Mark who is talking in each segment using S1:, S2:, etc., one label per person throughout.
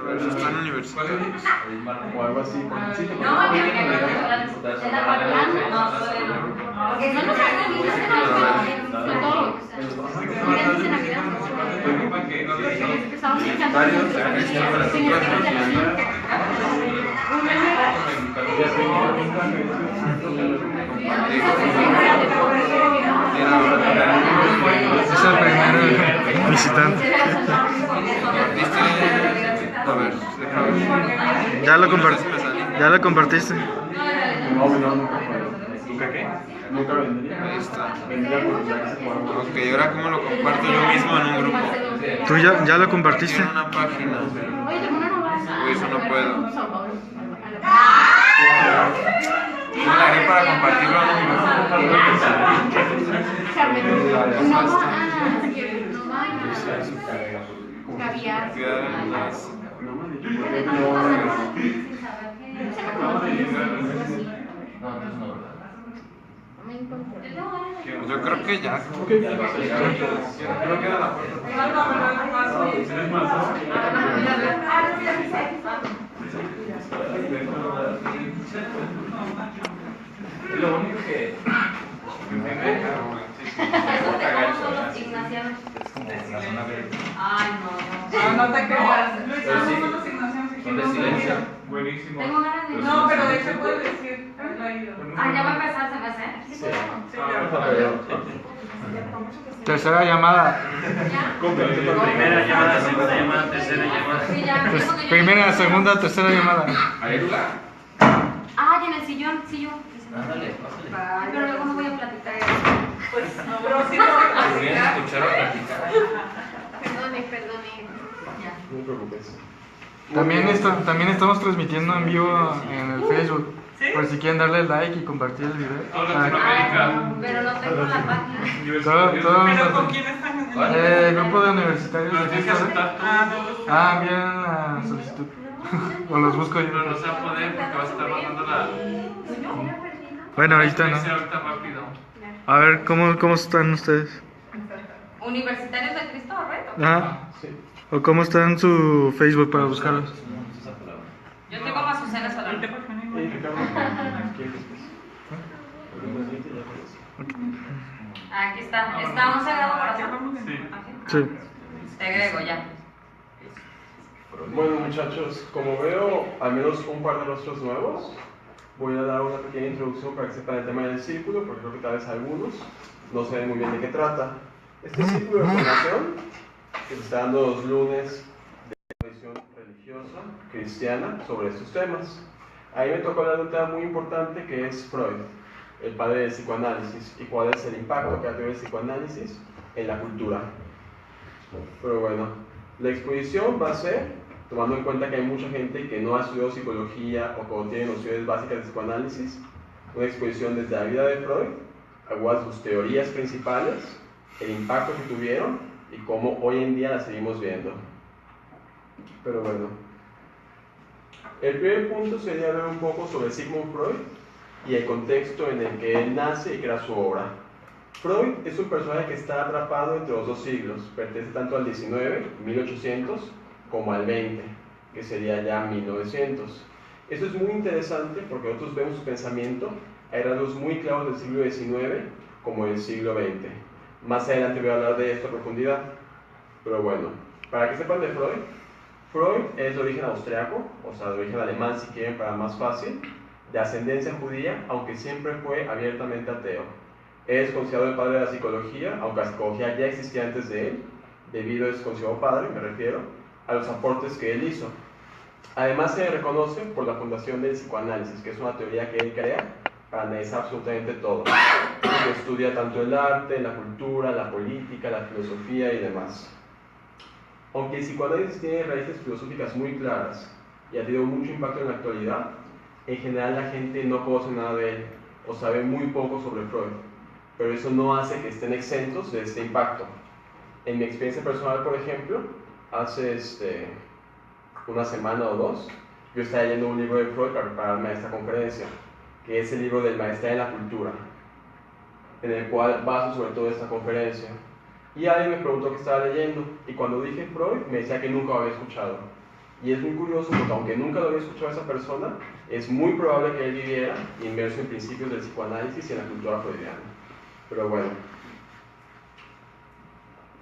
S1: ver, están universitarios.
S2: O algo así. Sí,
S3: No, que me acuerdo de la Guatemala, no, todavía no. Porque son los artistas de todos. Miren, de Navidad. Estamos
S4: Es el primer visitante.
S1: A ver, déjame ver.
S4: Ya lo compartiste.
S2: No, nunca fue.
S1: ¿Nunca qué?
S2: Nunca vendría.
S1: Ahí está.
S2: Vendría por ya que se puede.
S1: Ok, ahora cómo lo comparto yo mismo en un grupo.
S4: ¿Tú ya lo compartiste?
S1: En una página. Uy, eso no puedo. ¿Cómo le haré para compartirlo en un grupo?
S3: Caviar.
S1: Yo creo que ya.
S5: Lo único que
S3: Ay, no.
S6: No te creas. Luis,
S5: Pero sí,
S6: hagamos asignaciones y
S5: son de silencio.
S6: Buenísimo.
S3: Tengo ganas de.
S6: No, pero de hecho puedes decir. No he ido.
S3: Ah, ya va a empezar, se me hace.
S6: Sí, ya.
S4: Tercera llamada.
S5: Primera llamada, segunda llamada, tercera llamada.
S3: Sí, ya.
S4: Primera, segunda, tercera llamada.
S5: Ahí está.
S3: Ah, y en el sillón, sí, yo.
S5: Ándale, pásale.
S3: Ay, pero luego no voy a platicar.
S6: Pues no, pero sí te voy a
S5: Bien
S6: platicar.
S5: escuchar o platicar.
S3: Perdone. Ya.
S2: No te preocupes.
S4: También estamos transmitiendo en vivo en el Facebook.
S6: ¿Sí?
S4: Por si quieren darle like y compartir el video.
S3: Pero no tengo la página.
S6: ¿Pero con quién están en el
S4: El grupo de universitarios de Cristo.
S6: Ah, no.
S4: Envíen la solicitud. O los busco yo.
S7: No se va a poder porque va a estar mandando la
S4: Bueno, ahorita no.
S7: ahorita rápido.
S4: A ver, ¿cómo están ustedes?
S3: Universitarios de Cristo, ¿correcto?
S4: Ajá. ¿O cómo está en su Facebook para buscarlos?
S3: Yo tengo más Azucena Solarte. Aquí está. ¿Está un sagrado corazón?
S4: Sí.
S3: Te agrego ya.
S2: Bueno, muchachos, como veo al menos un par de rostros nuevos, voy a dar una pequeña introducción para que sepan el tema del círculo, porque creo que tal vez algunos no saben muy bien de qué trata. Este círculo de formación, que se está dando los lunes de tradición religiosa cristiana sobre estos temas. Ahí me tocó hablar de un tema muy importante que es Freud, el padre del psicoanálisis, y cuál es el impacto que ha tenido el psicoanálisis en la cultura. Pero bueno, la exposición va a ser, tomando en cuenta que hay mucha gente que no ha estudiado psicología o que no tiene nociones básicas de psicoanálisis, una exposición desde la vida de Freud, algunas de sus teorías principales, el impacto que tuvieron y cómo hoy en día las seguimos viendo. Pero bueno, el primer punto sería hablar un poco sobre Sigmund Freud y el contexto en el que él nace y crea su obra. Freud es un personaje que está atrapado entre los dos siglos, pertenece tanto al 19, 1800, como al 20, que sería ya 1900. Esto es muy interesante porque nosotros vemos su pensamiento a rasgos muy claros del siglo XIX como del siglo XX. Más adelante voy a hablar de esto a profundidad, pero bueno, para que sepan de Freud, Freud es de origen austriaco, o sea, de origen alemán si quieren para más fácil, de ascendencia judía, aunque siempre fue abiertamente ateo. Es considerado el padre de la psicología, aunque la psicología ya existía antes de él, debido a su considerado padre, me refiero, a los aportes que él hizo. Además se le reconoce por la fundación del psicoanálisis, que es una teoría que él crea para analizar absolutamente todo, que estudia tanto el arte, la cultura, la política, la filosofía y demás. Aunque el psicoanálisis tiene raíces filosóficas muy claras y ha tenido mucho impacto en la actualidad, en general la gente no conoce nada de él o sabe muy poco sobre Freud, pero eso no hace que estén exentos de este impacto. En mi experiencia personal, por ejemplo, hace una semana o dos, yo estaba leyendo un libro de Freud para prepararme a esta conferencia, que es el libro del Maestría en la Cultura, en el cual baso sobre todo esta conferencia. Y alguien me preguntó qué estaba leyendo, y cuando dije Freud, me decía que nunca lo había escuchado. Y es muy curioso porque aunque nunca lo había escuchado a esa persona, es muy probable que él viviera inmerso en principios del psicoanálisis y en la cultura freudiana. Pero bueno,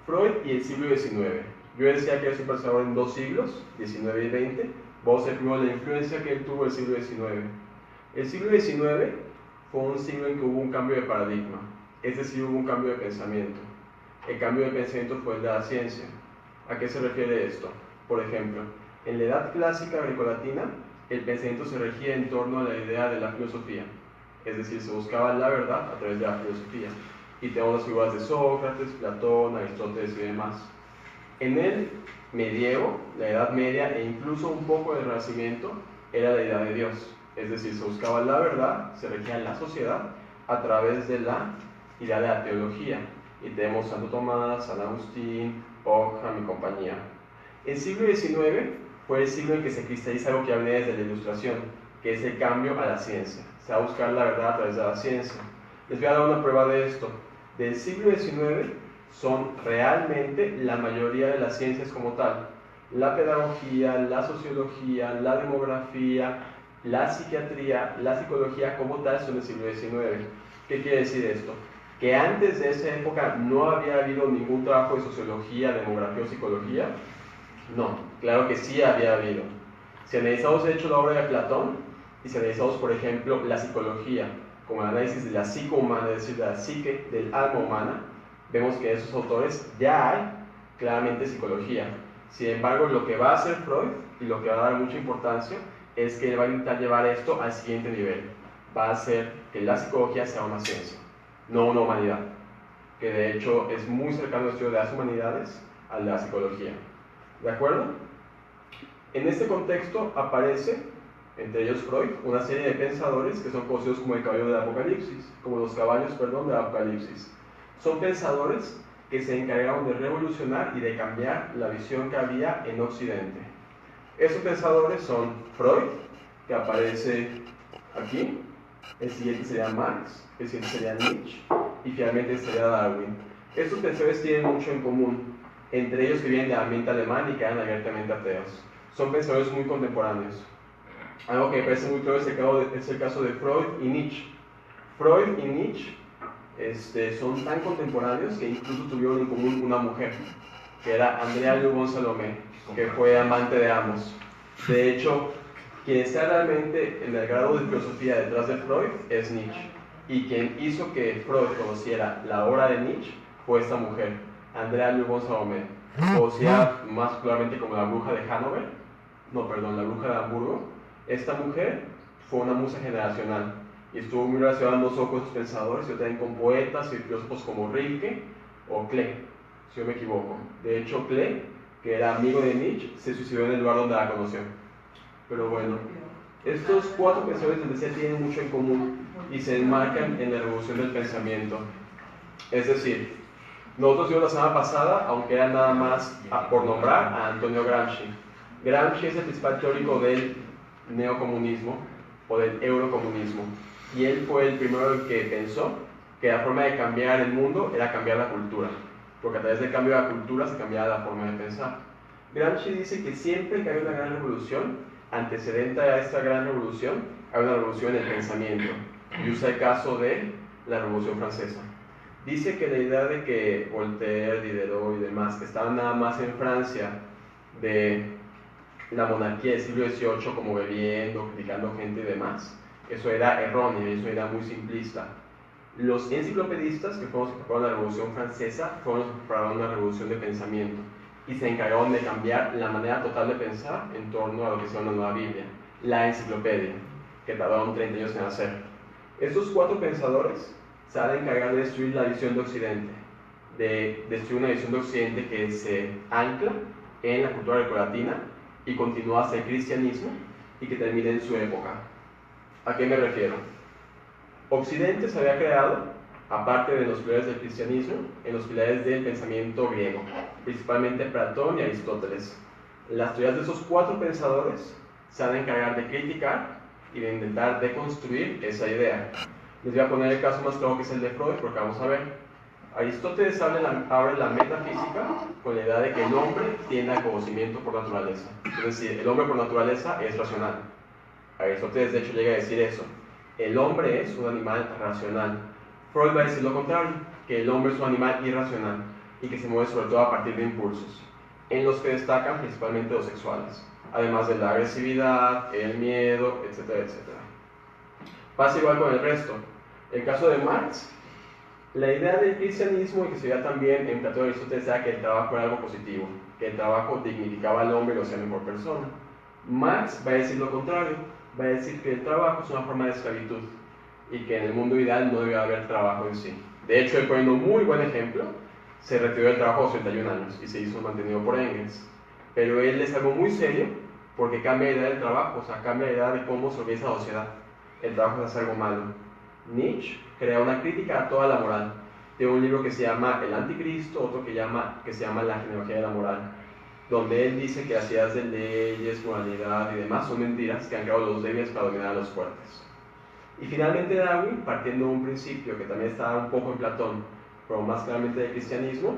S2: Freud y el siglo XIX. Yo decía que es un pensador en dos siglos, XIX y XX. Vamos a ver primero la influencia que él tuvo en el siglo XIX. El siglo XIX fue un siglo en que hubo un cambio de paradigma, es decir, hubo un cambio de pensamiento. El cambio de pensamiento fue el de la ciencia. ¿A qué se refiere esto? Por ejemplo, en la edad clásica grecolatina, el pensamiento se regía en torno a la idea de la filosofía, es decir, se buscaba la verdad a través de la filosofía. Y tenemos las figuras de Sócrates, Platón, Aristóteles y demás. En el medievo, la Edad Media e incluso un poco del Renacimiento, era la idea de Dios, es decir, se buscaba la verdad, se regía la sociedad a través de la idea de la teología. Y tenemos Santo Tomás, San Agustín, Ockham y compañía. El siglo XIX fue el siglo en que se cristaliza algo que hablé desde la Ilustración, que es el cambio a la ciencia. Se va a buscar la verdad a través de la ciencia. Les voy a dar una prueba de esto. Del siglo XIX son realmente la mayoría de las ciencias como tal. La pedagogía, la sociología, la demografía, la psiquiatría, la psicología como tal son del siglo XIX. ¿Qué quiere decir esto? Que antes de esa época no había habido ningún trabajo de sociología, demografía o psicología. No, claro que sí había habido. Si analizamos de hecho la obra de Platón y si analizamos por ejemplo la psicología como el análisis de la psique humana, es decir, de la psique, del alma humana, vemos que en esos autores ya hay claramente psicología. Sin embargo, lo que va a hacer Freud y lo que va a dar mucha importancia es que él va a intentar llevar esto al siguiente nivel. Va a hacer que la psicología sea una ciencia, no una humanidad, que de hecho es muy cercano al estudio de las humanidades al de la psicología. ¿De acuerdo? En este contexto aparece, entre ellos Freud, una serie de pensadores que son conocidos como el caballo del Apocalipsis, como los caballos, del Apocalipsis. Son pensadores que se encargaron de revolucionar y de cambiar la visión que había en Occidente. Estos pensadores son Freud, que aparece aquí, el siguiente sería Marx, el siguiente sería Nietzsche y finalmente sería Darwin. Estos pensadores tienen mucho en común, entre ellos que vienen del ambiente alemán y que eran abiertamente ateos. Son pensadores muy contemporáneos. Algo que me parece muy claro es el caso de Freud y Nietzsche. Freud y Nietzsche son tan contemporáneos que incluso tuvieron en común una mujer, que era Andrea Le Bon Salomé, que fue amante de ambos. De hecho, quien está realmente en el grado de filosofía detrás de Freud es Nietzsche. Y quien hizo que Freud conociera la obra de Nietzsche fue esta mujer, Andrea Le Bon Salomé, conocida más popularmente como la bruja de Hannover, la bruja de Hamburgo. Esta mujer fue una musa generacional y estuvo muy relacionada no solo con sus pensadores, sino también con poetas y filósofos como Rilke o Klee, si no me equivoco. De hecho, Klee, que era amigo de Nietzsche, se suicidó en el lugar donde la conoció. Pero bueno, estos cuatro pensadores, les decía, tienen mucho en común y se enmarcan en la revolución del pensamiento. Es decir, nosotros vimos la semana pasada, aunque era nada más por nombrar, a Antonio Gramsci. Gramsci es el principal teórico del neocomunismo o del eurocomunismo, y él fue el primero que pensó que la forma de cambiar el mundo era cambiar la cultura, porque a través del cambio de la cultura se cambiaba la forma de pensar. Gramsci dice que siempre que hay una gran revolución, antecedente a esta gran revolución, hay una revolución en el pensamiento, y usa el caso de la Revolución Francesa. Dice que la idea de que Voltaire, Diderot y demás, que estaban nada más en Francia de la monarquía del siglo XVIII como bebiendo, criticando gente y demás, eso era erróneo, eso era muy simplista. Los enciclopedistas que fueron los que prepararon la Revolución Francesa fueron los que prepararon una revolución de pensamiento y se encargaron de cambiar la manera total de pensar en torno a lo que se llama la Nueva Biblia, la enciclopedia, que tardaron 30 años en hacer. Estos cuatro pensadores se van a encargar de destruir la visión de Occidente, de destruir una visión de Occidente que se ancla en la cultura grecolatina y continúa hasta el cristianismo y que termina en su época. ¿A qué me refiero? Occidente se había creado, aparte de los pilares del cristianismo, en los pilares del pensamiento griego, principalmente Platón y Aristóteles. Las teorías de esos cuatro pensadores se van a encargar de criticar y de intentar deconstruir esa idea. Les voy a poner el caso más claro que es el de Freud, porque vamos a ver. Aristóteles abre la metafísica con la idea de que el hombre tiene al conocimiento por naturaleza. Es decir, el hombre por naturaleza es racional. Aristóteles de hecho llega a decir eso. El hombre es un animal racional. Freud va a decir lo contrario, que el hombre es un animal irracional y que se mueve sobre todo a partir de impulsos, en los que destacan principalmente los sexuales, además de la agresividad, el miedo, etcétera, etcétera. Pasa igual con el resto. El caso de Marx, la idea del cristianismo y que se veía también en Platón y Aristóteles era que el trabajo era algo positivo, que el trabajo dignificaba al hombre y lo hacía mejor persona. Marx va a decir lo contrario, va a decir que el trabajo es una forma de esclavitud y que en el mundo ideal no debe haber trabajo en sí. De hecho, él poniendo un muy buen ejemplo, se retiró del trabajo a los 31 años y se hizo mantenido por Engels. Pero él es algo muy serio porque cambia la idea del trabajo, o sea, cambia la idea de cómo se organiza la sociedad. El trabajo es algo malo. Nietzsche crea una crítica a toda la moral. Tiene un libro que se llama El Anticristo, otro que se llama La genealogía de la moral, donde él dice que las ideas de leyes, moralidad y demás son mentiras que han creado los débiles para dominar a los fuertes. Y finalmente Darwin, partiendo de un principio que también está un poco en Platón, pero más claramente del cristianismo,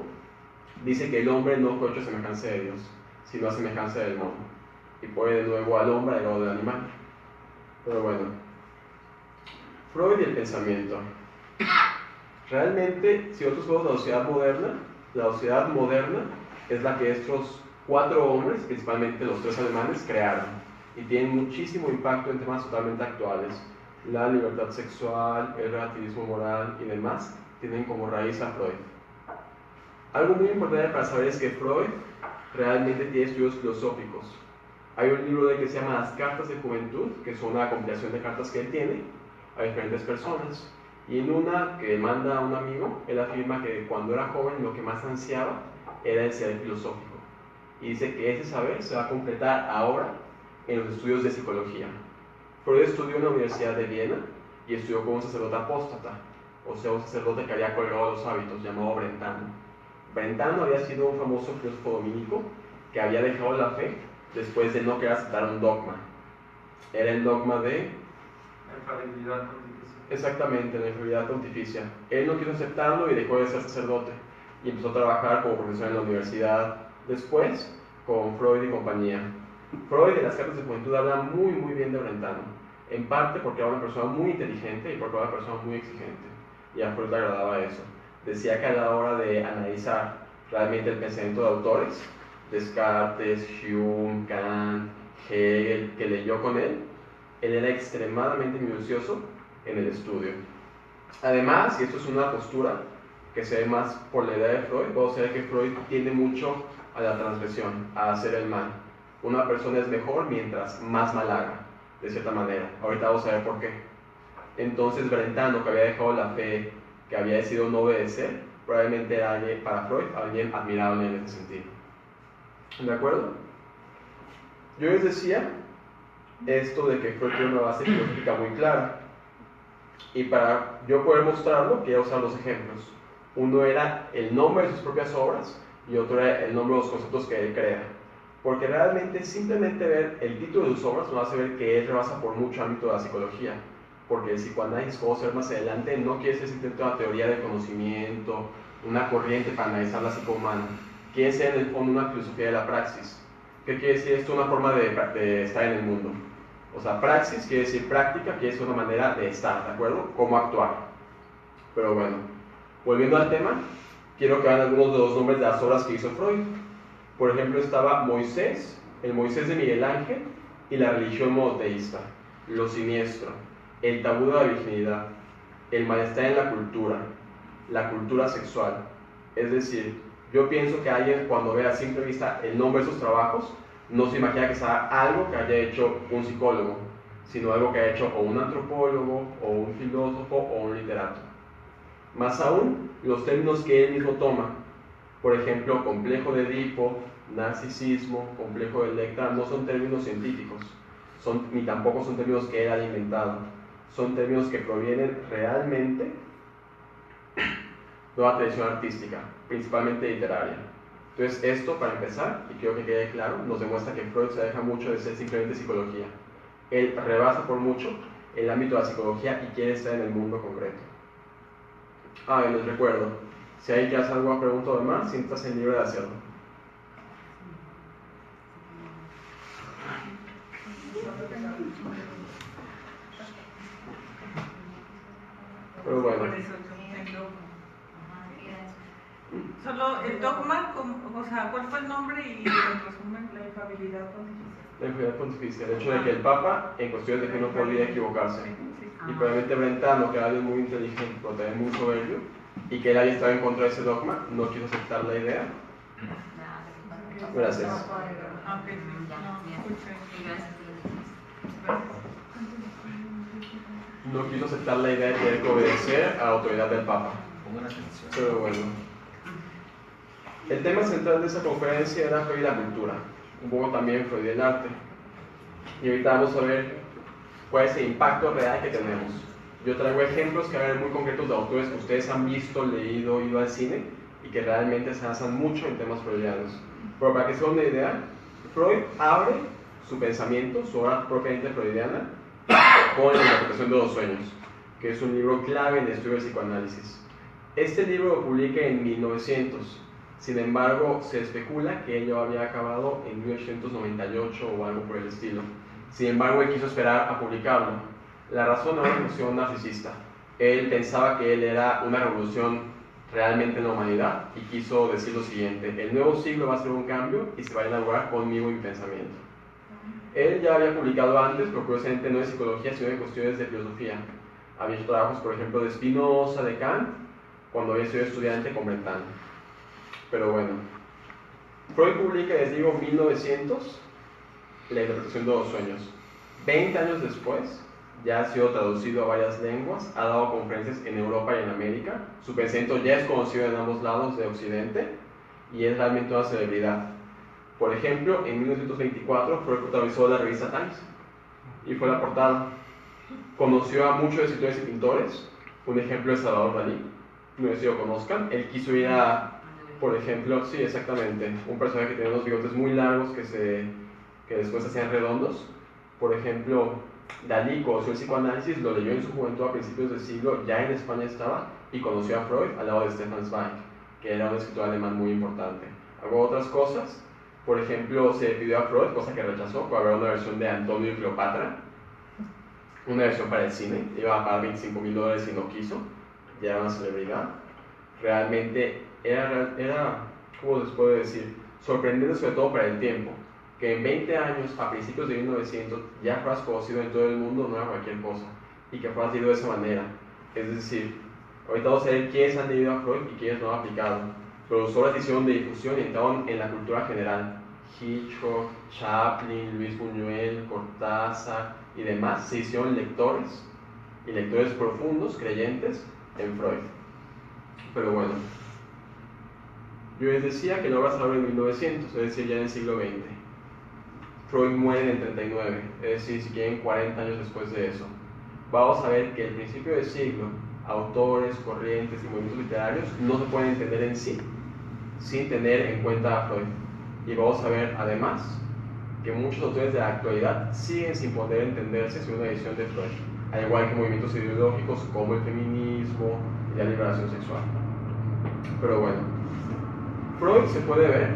S2: dice que el hombre no fue hecho a semejanza de Dios, sino a semejanza del mono. Y pone de nuevo al hombre al lado del animal. Pero bueno, Freud y el pensamiento. Realmente, si nosotros vemos la sociedad moderna es la que estos 4 hombres, principalmente los 3 alemanes, crearon. Y tienen muchísimo impacto en temas totalmente actuales. La libertad sexual, el relativismo moral y demás tienen como raíz a Freud. Algo muy importante para saber es que Freud realmente tiene estudios filosóficos. Hay un libro de él que se llama Las Cartas de Juventud, que son una compilación de cartas que él tiene a diferentes personas. Y en una que manda a un amigo, él afirma que cuando era joven lo que más ansiaba era el saber filosófico. Y dice que ese saber se va a completar ahora en los estudios de psicología. Freud estudió en la Universidad de Viena y estudió con un sacerdote apóstata, o sea, un sacerdote que había colgado los hábitos, llamado Brentano. Brentano había sido un famoso filósofo dominico que había dejado la fe después de no querer aceptar un dogma. Era el dogma de...
S7: infalibilidad pontificia.
S2: Exactamente, la infalibilidad pontificia. Él no quiso aceptarlo y dejó de ser sacerdote y empezó a trabajar como profesor en la universidad, después con Freud y compañía. Freud en las cartas de juventud habla muy bien de Brentano, en parte porque era una persona muy inteligente y porque era una persona muy exigente, y a Freud le agradaba eso. Decía que a la hora de analizar realmente el pensamiento de autores, Descartes, Hume, Kant, Hegel, que leyó con él era extremadamente minucioso en el estudio. Además, y esto es una postura que se ve más por la idea de Freud, puedo saber que Freud tiende mucho a la transgresión, a hacer el mal. Una persona es mejor mientras más mal haga, de cierta manera. Ahorita vamos a ver por qué. Entonces Brentano, que había dejado la fe, que había decidido no obedecer, probablemente era alguien, para Freud, alguien admirable en ese sentido. ¿De acuerdo? Yo les decía esto de que Freud tiene una base filosófica muy clara. Y para yo poder mostrarlo, quería usar 2 ejemplos. Uno era el nombre de sus propias obras y otro era el nombre de los conceptos que él crea. Porque realmente simplemente ver el título de sus obras nos hace ver que él rebasa por mucho ámbito de la psicología. Porque el psicoanálisis, como vamos a ver más adelante, no quiere ser simplemente una teoría de conocimiento, una corriente para analizar la psique humana. Quiere ser en el fondo una filosofía de la praxis. ¿Qué quiere decir esto? Una forma de estar en el mundo. O sea, praxis quiere decir práctica, quiere decir una manera de estar, ¿de acuerdo? Cómo actuar. Pero bueno, volviendo al tema, quiero que vean algunos de los nombres de las obras que hizo Freud. Por ejemplo, estaba Moisés, el Moisés de Miguel Ángel y la religión monoteísta, lo siniestro, el tabú de la virginidad, el malestar en la cultura sexual. Es decir, yo pienso que alguien cuando vea a simple vista el nombre de esos trabajos, no se imagina que sea algo que haya hecho un psicólogo, sino algo que haya hecho o un antropólogo, o un filósofo, o un literato. Más aún, los términos que él mismo toma, por ejemplo, complejo de Edipo, narcisismo, complejo de Electra, no son términos científicos, ni tampoco son términos que él haya inventado, son términos que provienen realmente de una tradición artística, principalmente literaria. Entonces esto, para empezar, y quiero que quede claro, nos demuestra que Freud se aleja mucho de ser simplemente psicología. Él rebasa por mucho el ámbito de la psicología y quiere estar en el mundo concreto. Y les recuerdo, Si hay que hacer alguna pregunta o demás, siéntase libre de hacerlo. Pero bueno.
S6: Por eso yo tengo. Solo el dogma, o sea, ¿cuál fue el nombre y el resumen? La infabilidad pontificia.
S2: La infabilidad pontificia, el hecho de que el Papa, en cuestiones de que no podía equivocarse. Y probablemente Brentano, que era alguien muy inteligente, pero también muy soberbio, y que él había estado en contra de ese dogma, no quiso aceptar la idea. Gracias. No quiso aceptar la idea de tener que obedecer a la autoridad del Papa. Pero bueno. El tema central de esa conferencia era Freud y la cultura, un poco también Freud y el arte. Y ahorita vamos a ver cuál es el impacto real que tenemos. Yo traigo ejemplos que van a ver muy concretos de autores que ustedes han visto, leído, ido al cine y que realmente se basan mucho en temas freudianos. Pero para que se den una idea, Freud abre su pensamiento, su obra propiamente freudiana, con La interpretación de los sueños, que es un libro clave en el estudio del psicoanálisis. Este libro lo publica en 1900, sin embargo se especula que ello había acabado en 1898 o algo por el estilo. Sin embargo, él quiso esperar a publicarlo. La razón era una cuestión narcisista. Él pensaba que él era una revolución realmente en la humanidad y quiso decir lo siguiente: el nuevo siglo va a ser un cambio y se va a inaugurar conmigo mi pensamiento. Él ya había publicado antes, pero curiosamente no de psicología, sino de cuestiones de filosofía. Había hecho trabajos, por ejemplo, de Spinoza, de Kant, cuando había sido estudiante con Brentano. Pero bueno, Freud publica, les digo, 1900, La interpretación de los sueños. 20 años después, ya ha sido traducido a varias lenguas, ha dado conferencias en Europa y en América. Su pensamiento ya es conocido en ambos lados de Occidente y es realmente una celebridad. Por ejemplo, en 1924 Freud protagonizó la revista Times y fue la portada. Conoció a muchos escritores y pintores. Un ejemplo es Salvador Dalí, no sé si lo conozcan. Él quiso ir a, por ejemplo, sí, exactamente, un personaje que tenía unos bigotes muy largos que después se hacían redondos. Por ejemplo, Dalí conoció el psicoanálisis, lo leyó en su juventud a principios del siglo, ya en España estaba, y conoció a Freud al lado de Stefan Zweig, que era un escritor alemán muy importante. Hago otras cosas. Por ejemplo, se pidió a Freud, cosa que rechazó, para ver una versión de Antonio y Cleopatra, una versión para el cine. Iba a pagar $25,000 y no quiso, ya era una celebridad. Realmente era, ¿cómo les puedo decir? Sorprendente, sobre todo para el tiempo, que en 20 años, a principios de 1900, ya fueras conocido en todo el mundo no era cualquier cosa, y que fueras leído de esa manera. Es decir, ahorita vamos a ver quiénes han leído a Freud y quiénes no han aplicado. Pero sus obras hicieron de difusión y entraron en la cultura general. Hitchcock, Chaplin, Luis Buñuel, Cortázar y demás se hicieron lectores, y lectores profundos, creyentes en Freud. Pero bueno, yo les decía que la obra se abre en 1900, es decir, ya en el siglo XX. Freud muere en el 39, es decir, si quieren 40 años después de eso. Vamos a ver que al principio del siglo, autores, corrientes y movimientos literarios no se pueden entender en sí sin tener en cuenta a Freud. Y vamos a ver además que muchos autores de la actualidad siguen sin poder entenderse sin una edición de Freud, al igual que movimientos ideológicos como el feminismo y la liberación sexual. Pero bueno, Freud se puede ver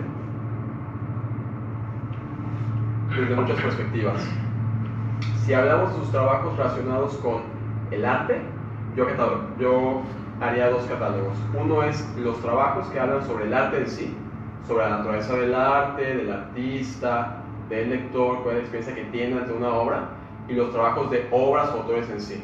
S2: desde muchas perspectivas. Si hablamos de sus trabajos relacionados con el arte, yo haría dos catálogos. Uno es los trabajos que hablan sobre el arte en sí, sobre la naturaleza del arte, del artista, del lector, cuál es la experiencia que tiene ante una obra, y los trabajos de obras o autores en sí.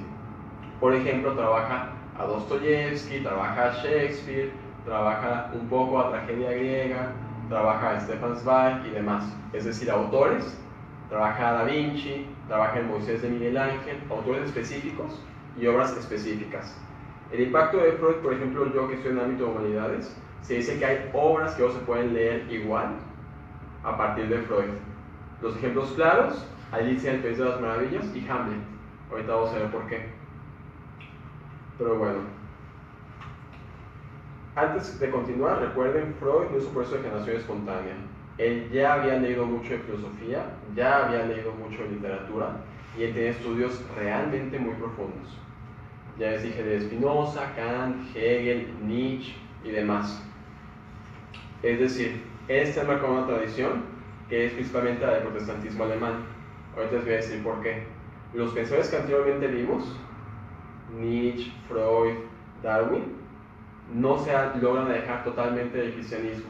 S2: Por ejemplo, trabaja a Dostoyevsky, trabaja a Shakespeare, trabaja un poco a tragedia griega, trabaja a Stefan Zweig y demás. Es decir, autores, trabaja a Da Vinci, trabaja en Moisés de Miguel Ángel, autores específicos y obras específicas. El impacto de Freud, por ejemplo, yo que estoy en el ámbito de humanidades, se dice que hay obras que no se pueden leer igual a partir de Freud. Los ejemplos claros, Alicia en el País de las Maravillas y Hamlet. Ahorita vamos a ver por qué. Pero bueno, antes de continuar, recuerden, Freud no es un proceso de generación espontánea. Él ya había leído mucho de filosofía, ya había leído mucho de literatura, y él tenía estudios realmente muy profundos. Ya les dije de Spinoza, Kant, Hegel, Nietzsche, y demás. Es decir, esta es una tradición que es principalmente la del protestantismo alemán. Ahorita les voy a decir por qué. Los pensadores que anteriormente vimos, Nietzsche, Freud, Darwin, no se logran alejar totalmente del cristianismo.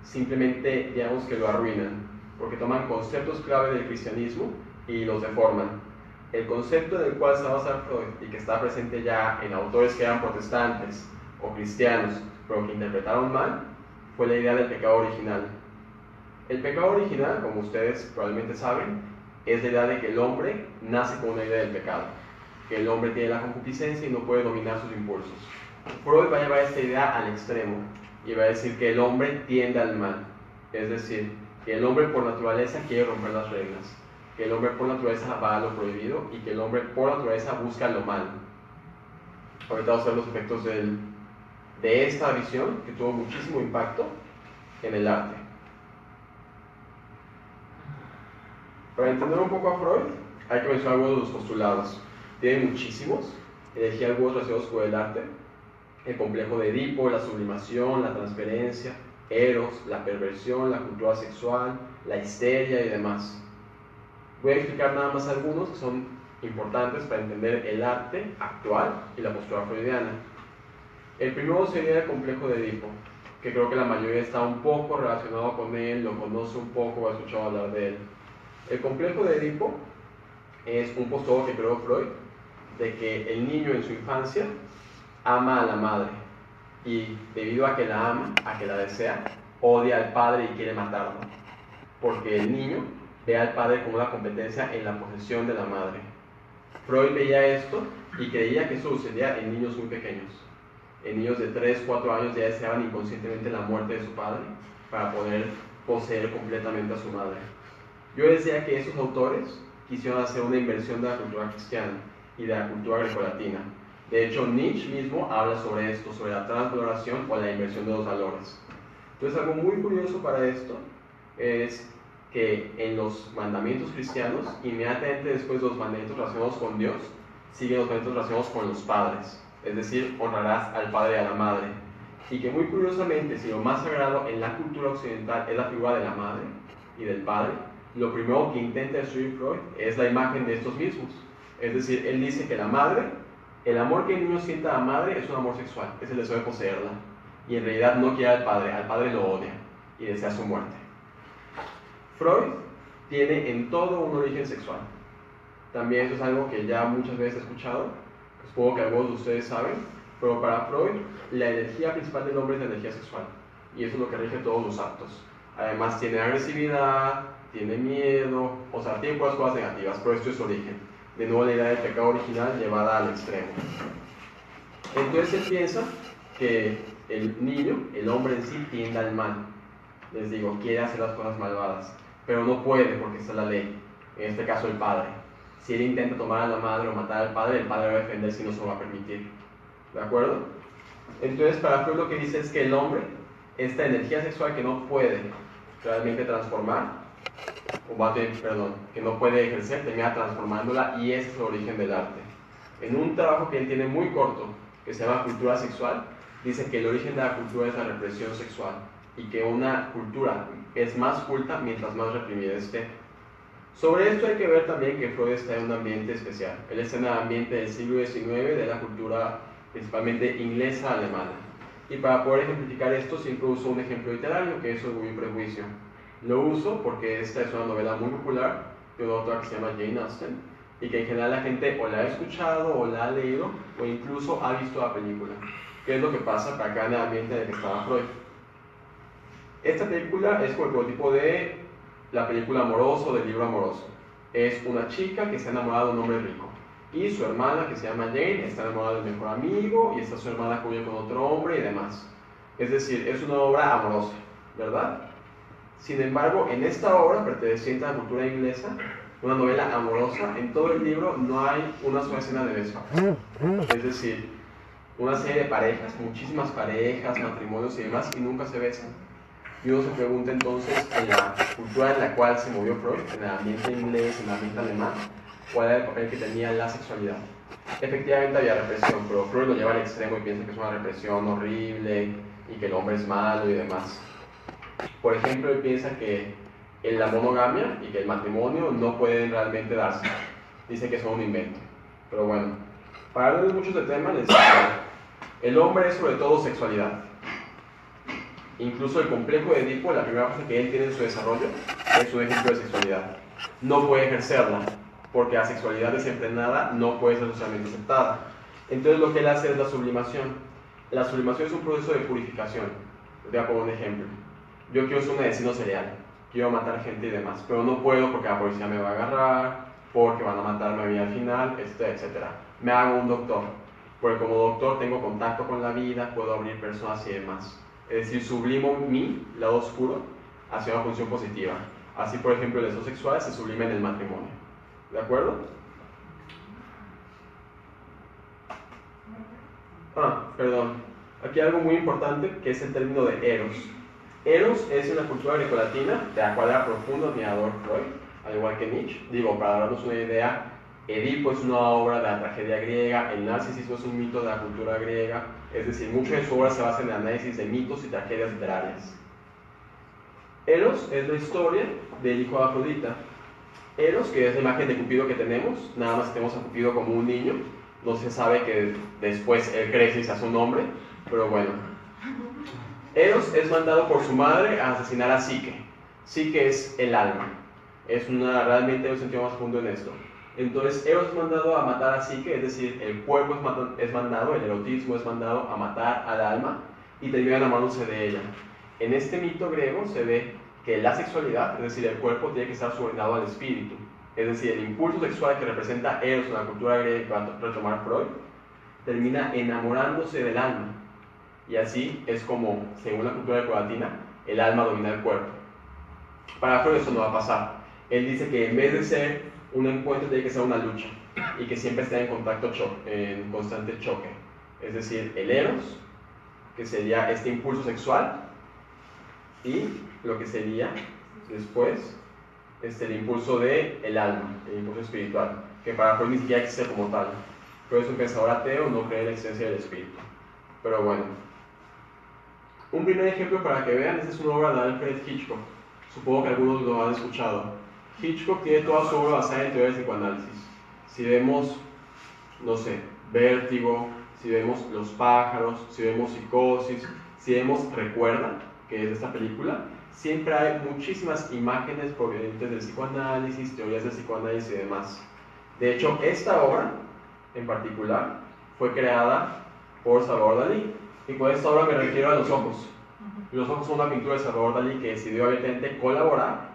S2: Simplemente, digamos que lo arruinan, porque toman conceptos clave del cristianismo y los deforman. El concepto del cual se basa Freud y que está presente ya en autores que eran protestantes o cristianos, pero que interpretaron mal, fue la idea del pecado original. El pecado original, como ustedes probablemente saben, es la idea de que el hombre nace con una idea del pecado, que el hombre tiene la concupiscencia y no puede dominar sus impulsos. Freud va a llevar esta idea al extremo y va a decir que el hombre tiende al mal, es decir, que el hombre por naturaleza quiere romper las reglas, que el hombre por naturaleza va a lo prohibido y que el hombre por naturaleza busca lo malo. Ahorita vamos a ver los efectos de esta visión que tuvo muchísimo impacto en el arte. Para entender un poco a Freud, hay que mencionar algunos de los postulados. Tiene muchísimos, elegí algunos relacionados con el arte: el complejo de Edipo, la sublimación, la transferencia, Eros, la perversión, la cultura sexual, la histeria y demás. Voy a explicar nada más algunos que son importantes para entender el arte actual y la postura freudiana. El primero sería el complejo de Edipo, que creo que la mayoría está un poco relacionado con él, lo conoce un poco o ha escuchado hablar de él. El complejo de Edipo es un postulado que creó Freud, de que el niño en su infancia ama a la madre y debido a que la ama, a que la desea, odia al padre y quiere matarlo, porque el niño ve al padre como una competencia en la posesión de la madre. Freud veía esto y creía que eso sucedía en niños muy pequeños. En niños de 3, 4 años ya deseaban inconscientemente la muerte de su padre para poder poseer completamente a su madre. Yo decía que esos autores quisieron hacer una inversión de la cultura cristiana y de la cultura grecolatina. De hecho, Nietzsche mismo habla sobre esto, sobre la transvaloración o la inversión de los valores. Entonces, algo muy curioso para esto es que en los mandamientos cristianos, inmediatamente después de los mandamientos relacionados con Dios, siguen los mandamientos relacionados con los padres, es decir, honrarás al padre y a la madre. Y que muy curiosamente, si lo más sagrado en la cultura occidental es la figura de la madre y del padre, lo primero que intenta destruir Freud es la imagen de estos mismos. Es decir, él dice que la madre, el amor que el niño siente a la madre es un amor sexual, es el deseo de poseerla. Y en realidad no quiere al padre lo odia y desea su muerte. Freud tiene en todo un origen sexual. También eso es algo que ya muchas veces he escuchado, que supongo que algunos de ustedes saben, pero para Freud la energía principal del hombre es la energía sexual, y eso es lo que rige todos los actos. Además tiene agresividad, tiene miedo, o sea, tiene puras cosas negativas, pero esto es su origen. De nuevo la idea del pecado original llevada al extremo. Entonces él piensa que el niño, el hombre en sí, tiende al mal. Les digo, quiere hacer las cosas malvadas, pero no puede porque está la ley, en este caso el padre. Si él intenta tomar a la madre o matar al padre, el padre va a defenderse y no se lo va a permitir. ¿De acuerdo? Entonces para Freud lo que dice es que el hombre, esta energía sexual que no puede realmente transformar, que no puede ejercer, termina transformándola, y ese es el origen del arte. En un trabajo que él tiene muy corto, que se llama Cultura Sexual, dice que el origen de la cultura es la represión sexual, y que una cultura es más culta mientras más reprimida esté. Sobre esto hay que ver también que Freud está en un ambiente especial. Él está en el ambiente del siglo XIX, de la cultura principalmente inglesa-alemana. Y para poder ejemplificar esto siempre uso un ejemplo literario, que es Orgullo y Prejuicio. Lo uso porque esta es una novela muy popular de una autora que se llama Jane Austen, y que en general la gente o la ha escuchado o la ha leído o incluso ha visto la película. ¿Qué es lo que pasa para acá en el ambiente en el que estaba Freud? Esta película es como el prototipo de la película amorosa o del libro amoroso. Es una chica que está enamorada de un hombre rico y su hermana, que se llama Jane, está enamorada del mejor amigo, y está su hermana que vive con otro hombre y demás. Es decir, es una obra amorosa, ¿verdad? Sin embargo, en esta obra, perteneciente a la cultura inglesa, una novela amorosa, en todo el libro no hay una sola escena de beso. Es decir, una serie de parejas, muchísimas parejas, matrimonios y demás, y nunca se besan. Y uno se pregunta entonces, en la cultura en la cual se movió Freud, en el ambiente inglés, en el ambiente alemán, ¿cuál era el papel que tenía la sexualidad? Efectivamente había represión, pero Freud lo lleva al extremo y piensa que es una represión horrible, y que el hombre es malo y demás. Por ejemplo, él piensa que la monogamia y que el matrimonio no pueden realmente darse. Dice que son un invento. Pero bueno, para hablar mucho del tema, les digo, el hombre es sobre todo sexualidad. Incluso el complejo de Edipo, la primera fase que él tiene en su desarrollo, es un ejemplo de sexualidad. No puede ejercerla, porque la sexualidad desenfrenada no puede ser socialmente aceptada. Entonces lo que él hace es la sublimación. La sublimación es un proceso de purificación. Les voy a poner un ejemplo. Yo quiero ser un asesino serial, quiero matar gente y demás, pero no puedo porque la policía me va a agarrar, porque van a matarme a mí al final, etcétera. Me hago un doctor, porque como doctor tengo contacto con la vida, puedo abrir personas y demás. Es decir, sublimo mi lado oscuro hacia una función positiva. Así, por ejemplo, el deseo sexual se sublima en el matrimonio. ¿De acuerdo? Perdón. Aquí hay algo muy importante que es el término de eros. Eros es una cultura grecolatina de la cual era profundo admirador Freud, al igual que Nietzsche. Digo, para darnos una idea, Edipo es una obra de la tragedia griega, el narcisismo es un mito de la cultura griega, es decir, mucho de su obra se basa en el análisis de mitos y tragedias literarias. Eros es la historia del hijo de Afrodita. Eros, que es la imagen de Cupido que tenemos, nada más tenemos a Cupido como un niño, no se sabe que después él crece y se hace un hombre, pero bueno. Eros es mandado por su madre a asesinar a Psique. Psique es el alma, es realmente un sentido más profundo en esto. Entonces Eros es mandado a matar a Psique, es decir, el cuerpo es mandado, el erotismo es mandado a matar al alma y termina enamorándose de ella. En este mito griego se ve que la sexualidad, es decir, el cuerpo tiene que estar subordinado al espíritu. Es decir, el impulso sexual que representa Eros en la cultura griega que va a retomar Freud, termina enamorándose del alma. Y así es como, según la cultura grecolatina, el alma domina el cuerpo. Para Freud eso no va a pasar. Él dice que en vez de ser un encuentro tiene que ser una lucha y que siempre esté en constante choque. Es decir, el Eros, que sería este impulso sexual, y lo que sería después el impulso del alma, el impulso espiritual, que para Freud ni siquiera existe como tal. Freud es un pensador ateo, no cree en la existencia del espíritu. Pero bueno, un primer ejemplo para que vean, esta es una obra de Alfred Hitchcock. Supongo que algunos lo han escuchado. Hitchcock tiene toda su obra basada en teorías de psicoanálisis. Si vemos, no sé, Vértigo, si vemos Los pájaros, si vemos Psicosis, si vemos Recuerda, que es esta película, siempre hay muchísimas imágenes provenientes del psicoanálisis, teorías del psicoanálisis y demás. De hecho, esta obra en particular fue creada por Salvador Dalí, y con esta obra me refiero a Los ojos. Los ojos son una pintura de Salvador Dalí que decidió abiertamente colaborar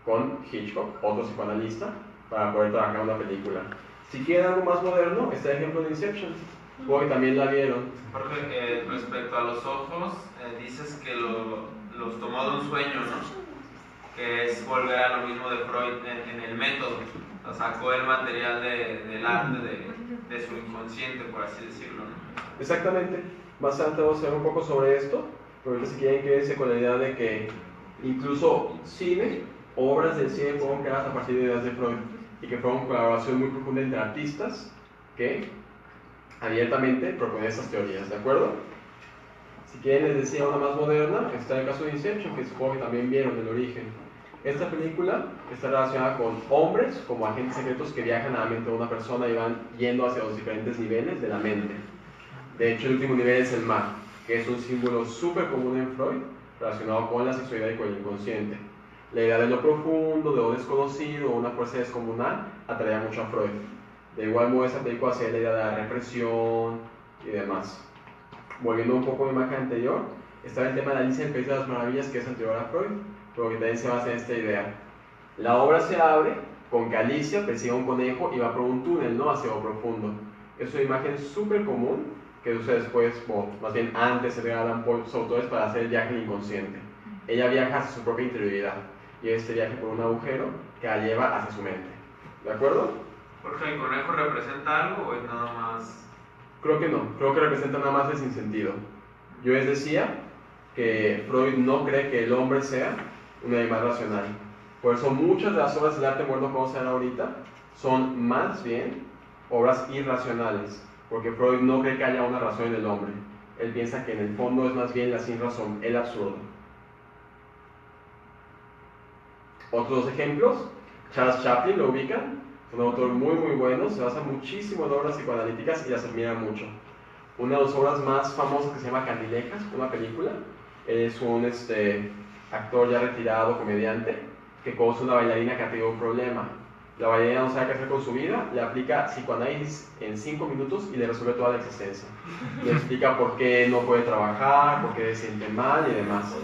S2: con Hitchcock, otro psicoanalista, para poder trabajar en una película. Si quieren algo más moderno, está el ejemplo de Inception, porque también la vieron.
S7: Jorge, respecto a los ojos, dices que los tomó de un sueño, ¿no? Que es volver a lo mismo de Freud en el método. O sacó el material del arte de su inconsciente, por así decirlo, ¿no?
S2: Exactamente. Más adelante vamos a ver un poco sobre esto, pero si quieren quédense con la idea de que incluso cine, obras del cine fueron creadas a partir de ideas de Freud y que fue una colaboración muy profunda entre artistas que abiertamente proponen estas teorías, ¿de acuerdo? Si quieren les decía una más moderna, está el caso de Inception, que supongo que también vieron el origen. Esta película está relacionada con hombres como agentes secretos que viajan a la mente de una persona y van yendo hacia los diferentes niveles de la mente. De hecho, el último nivel es el mar, que es un símbolo súper común en Freud, relacionado con la sexualidad y con el inconsciente. La idea de lo profundo, de lo desconocido, una fuerza descomunal, atraía mucho a Freud. De igual modo, esta película hacía la idea de la represión y demás. Volviendo un poco a la imagen anterior, estaba el tema de Alicia en el País de las Maravillas, que es anterior a Freud, pero que también se basa en esta idea. La obra se abre con que Alicia persigue a un conejo y va por un túnel, ¿no?, hacia lo profundo. Es una imagen súper común que usa después, o más bien antes, se regalan por los autores para hacer el viaje al inconsciente. Ella viaja hacia su propia interioridad y este viaje por un agujero que la lleva hacia su mente. ¿De acuerdo?
S7: Jorge, ¿el conejo representa algo o es nada más?
S2: Creo que no, creo que representa nada más el sinsentido. Yo les decía que Freud no cree que el hombre sea un animal racional. Por eso muchas de las obras del arte moderno que vamos a ver ahorita son más bien obras irracionales, porque Freud no cree que haya una razón en el hombre. Él piensa que en el fondo es más bien la sin razón, el absurdo. Otros ejemplos, Charles Chaplin, ¿lo ubican? Es un autor muy muy bueno, se basa muchísimo en obras psicoanalíticas y las admira mucho. Una de las obras más famosas que se llama Candilejas, una película. Él es un actor ya retirado, comediante, que conoce una bailarina que ha tenido un problema. La bailarina no sabe qué hacer con su vida, le aplica psicoanálisis en 5 minutos y le resuelve toda la existencia. Le explica por qué no puede trabajar, por qué se siente mal y demás.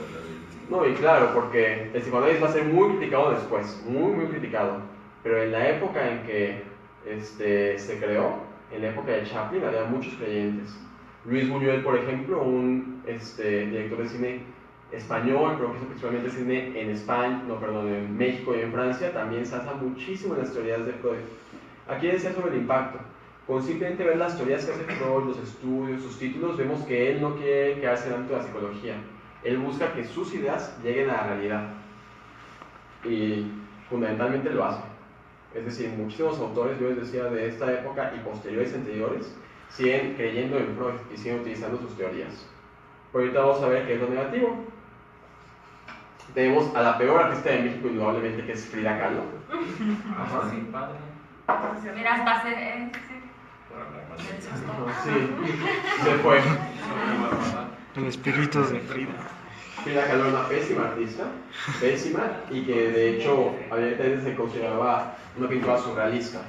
S2: No, y claro, porque el psicoanálisis va a ser muy criticado después, muy muy criticado. Pero en la época en que se creó, en la época de Chaplin, había muchos creyentes. Luis Buñuel, por ejemplo, un director de cine español, pero que hizo principalmente cine en España, en México y en Francia, también se basa muchísimo en las teorías de Freud. Aquí decía sobre el impacto. Con simplemente ver las teorías que hace Freud, los estudios, sus títulos, vemos que él no quiere quedarse dentro de la psicología. Él busca que sus ideas lleguen a la realidad. Y fundamentalmente lo hace. Es decir, muchísimos autores, yo les decía, de esta época y posteriores anteriores, siguen creyendo en Freud y siguen utilizando sus teorías. Pero ahorita vamos a ver qué es lo negativo. Tenemos a la peor artista de México, indudablemente, que es Frida Kahlo. Ajá.
S5: Sí, padre.
S3: Mira, hasta se...
S2: Sí, se fue.
S4: El espíritu de Frida.
S2: Frida Kahlo era una pésima artista, pésima, y que de hecho abiertamente se consideraba una pintura surrealista.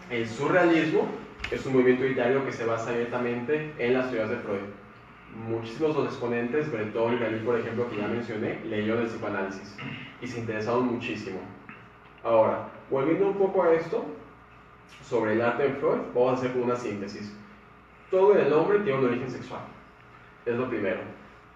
S2: El surrealismo es un movimiento literario que se basa abiertamente en las teorías de Freud. Muchísimos de los exponentes, Breton y Galí, por ejemplo, que ya mencioné, leyeron el psicoanálisis y se interesaron muchísimo. Ahora, volviendo un poco a esto, sobre el arte en Freud, vamos a hacer una síntesis. Todo en el hombre tiene un origen sexual, es lo primero.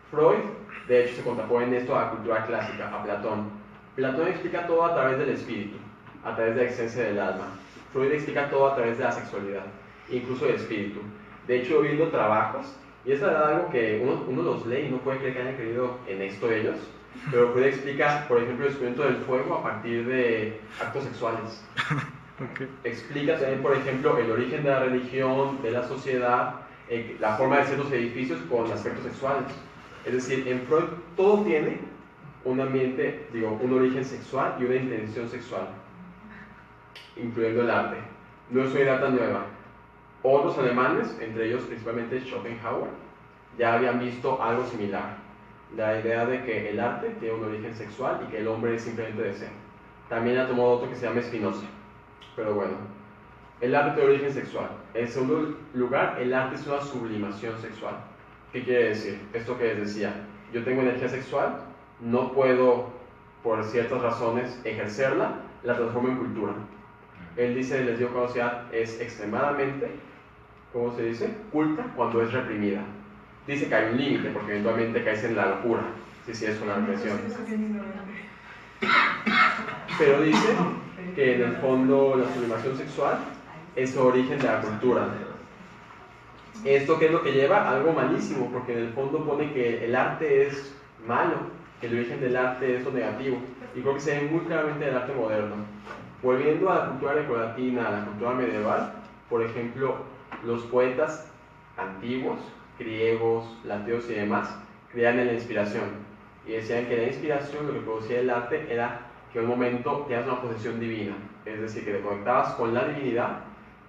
S2: Freud, de hecho, se contrapone en esto a la cultura clásica, a Platón. Platón explica todo a través del espíritu, a través de la existencia del alma. Freud explica todo a través de la sexualidad, incluso del espíritu. De hecho, viendo trabajos, y es algo que uno los lee y no puede creer que hayan creído en esto ellos, pero Freud explica, por ejemplo, el descubrimiento del fuego a partir de actos sexuales.
S4: Okay.
S2: Explica también, por ejemplo, el origen de la religión, de la sociedad, la forma de ciertos edificios con aspectos sexuales. Es decir, en Freud todo tiene un ambiente, un origen sexual y una intención sexual, incluyendo el arte. No es una idea tan nueva. Otros alemanes, entre ellos principalmente Schopenhauer, ya habían visto algo similar. La idea de que el arte tiene un origen sexual y que el hombre es simplemente deseo. También ha tomado otro que se llama Spinoza. Pero bueno, el arte tiene origen sexual. En segundo lugar, el arte es una sublimación sexual. ¿Qué quiere decir? Esto que les decía, yo tengo energía sexual, no puedo, por ciertas razones, ejercerla, la transformo en cultura. Él dice, les digo que la sociedad es extremadamente, ¿cómo se dice? Culta cuando es reprimida. Dice que hay un límite, porque eventualmente caes en la locura, si es una represión. Pero dice que en el fondo la sublimación sexual es el origen de la cultura. ¿Esto qué es lo que lleva? Algo malísimo, porque en el fondo pone que el arte es malo, que el origen del arte es lo negativo, y creo que se ve muy claramente en el arte moderno. Volviendo a la cultura grecolatina, a la cultura medieval, por ejemplo, los poetas antiguos, griegos, latinos y demás, creían en la inspiración, y decían que la inspiración, lo que producía el arte, era que en un momento tenías una posesión divina, es decir, que te conectabas con la divinidad,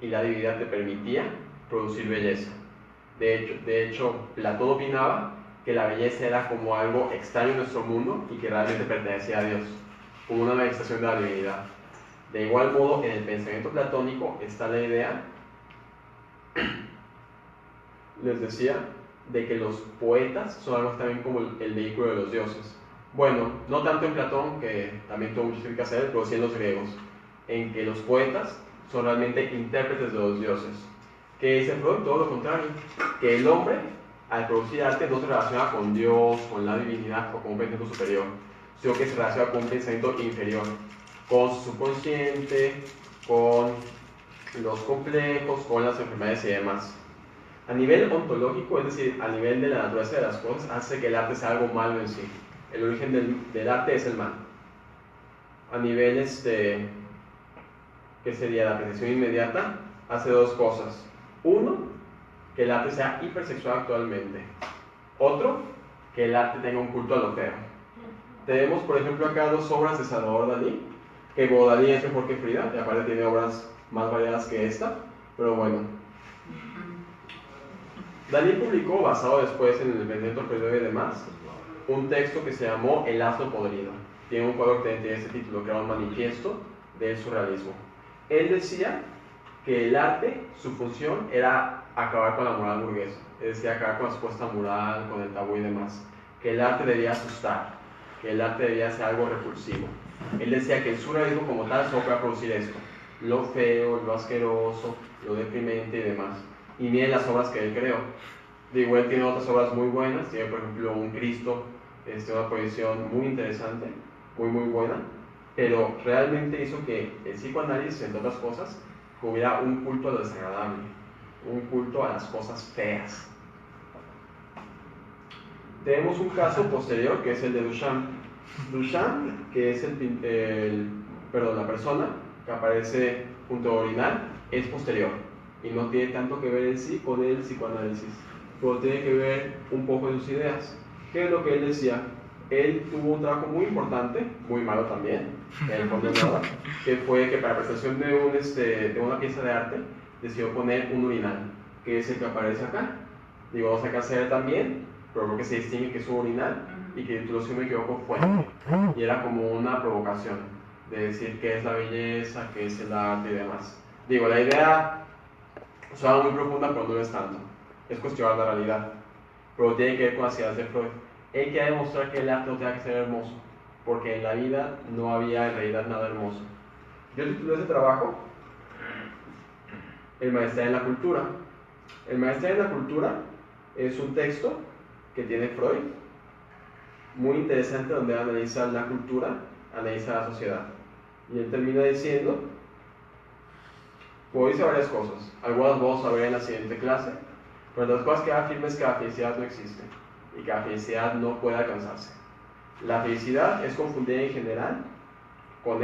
S2: y la divinidad te permitía producir belleza. De hecho, Platón opinaba que la belleza era como algo extraño en nuestro mundo y que realmente pertenecía a Dios, como una manifestación de la divinidad. De igual modo, en el pensamiento platónico está la idea, les decía, de que los poetas son algo también como el vehículo de los dioses. Bueno, no tanto en Platón, que también tuvo mucho que hacer, pero sí en los griegos, en que los poetas son realmente intérpretes de los dioses. Que dice Freud, todo lo contrario, que el hombre, al producir arte, no se relaciona con Dios, con la divinidad o con un pensamiento superior, sino que se relaciona con un pensamiento inferior, con su subconsciente, con los complejos, con las enfermedades y demás. A nivel ontológico, es decir, a nivel de la naturaleza de las cosas, hace que el arte sea algo malo en sí. El origen del arte es el mal. A nivel, ¿qué sería la apreciación inmediata? Hace dos cosas. Uno, que el arte sea hipersexual actualmente. Otro, que el arte tenga un culto a lo feo. Tenemos, por ejemplo, acá dos obras de Salvador Dalí, que como Dalí es mejor que Frida, y aparte tiene obras más variadas que esta, pero bueno. Dalí publicó, basado después en el Benedetto Croce y demás, un texto que se llamó El asno podrido. Tiene un cuadro que tiene ese título, que era un manifiesto del surrealismo. Él decía que el arte, su función era acabar con la moral burguesa, es decir, acabar con la supuesta moral, con el tabú y demás. Que el arte debía asustar, que el arte debía ser algo repulsivo. Él decía que el surrealismo como tal solo puede producir esto: lo feo, lo asqueroso, lo deprimente y demás. Y miren las obras que él creó. Digo, él tiene otras obras muy buenas, tiene por ejemplo un Cristo, una proyección muy interesante, muy buena, pero realmente hizo que el psicoanálisis, entre otras cosas, hubiera un culto a lo desagradable, un culto a las cosas feas. Tenemos un caso posterior que es el de Duchamp. Duchamp, que es la persona que aparece junto a Orinal, es posterior y no tiene tanto que ver en sí con el psicoanálisis, pero tiene que ver un poco en sus ideas. ¿Qué es lo que él decía? Él tuvo un trabajo muy importante, muy malo también, en el fondo de nada, que fue que para la presentación de una pieza de arte decidió poner un urinal, que es el que aparece acá. Digo, vamos acá se ve también, pero creo que se distingue que es un urinal y que el título, si no me equivoco, fue. Y era como una provocación de decir qué es la belleza, qué es el arte y demás. Digo, la idea suena muy profunda, pero no lo es tanto. Es cuestionar la realidad, pero tiene que ver con las ideas de Freud. Él quería demostrar que el arte no tenía que ser hermoso, porque en la vida no había en realidad nada hermoso. Yo titulé ese trabajo El Maestría en la Cultura. El Maestría en la Cultura es un texto que tiene Freud, muy interesante, donde analiza la cultura, analiza la sociedad. Y él termina diciendo, como dice varias cosas, algunas vamos a ver en la siguiente clase, pero las cosas que afirma es que la felicidad no existe y que la felicidad no puede alcanzarse. La felicidad es confundida en general con